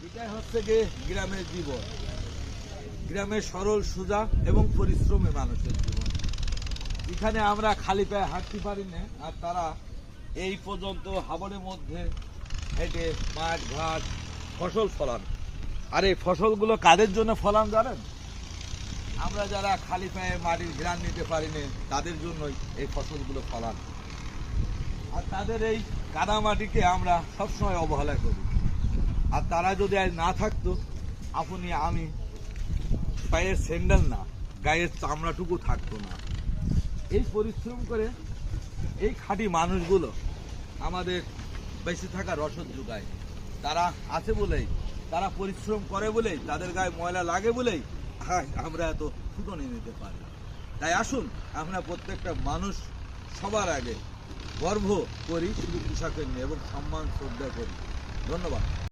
এটাই হচ্ছে গিয়ে গ্রামের জীবন, গ্রামের সরল সোজা এবং পরিশ্রমী মানুষের জীবন। এখানে আমরা খালি পায়ে হাঁটতে পারি না, আর তারা এই পর্যন্ত হাবরের মধ্যে হেঁটে মাঠ ঘাট ফসল ফলান। আর এই ফসলগুলো কাদের জন্য ফলান জানেন? আমরা যারা খালি পায়ে মাটির ঘ্রাণ নিতে পারি না তাদের জন্যই এই ফসলগুলো ফলান। আর তাদের এই কাদা মাটিকে আমরা সবসময় অবহেলা করি। আর তারা যদি আজ না থাকতো, আপনি আমি পায়ের স্যান্ডেল না, গায়ের চামড়াটুকু থাকতো না। এই পরিশ্রম করে এই খাঁটি মানুষগুলো আমাদের বেঁচে থাকা রসদ যোগায়। তারা আছে বলেই, তারা পরিশ্রম করে বলেই, তাদের গায়ে ময়লা লাগে বলেই আমরা এত ফুটনে নিতে পারি। তাই আসুন আমরা প্রত্যেকটা মানুষ সবার আগে গর্ব করি শুধু পোশাকের নিয়ে এবং সম্মান শ্রদ্ধা করি। ধন্যবাদ।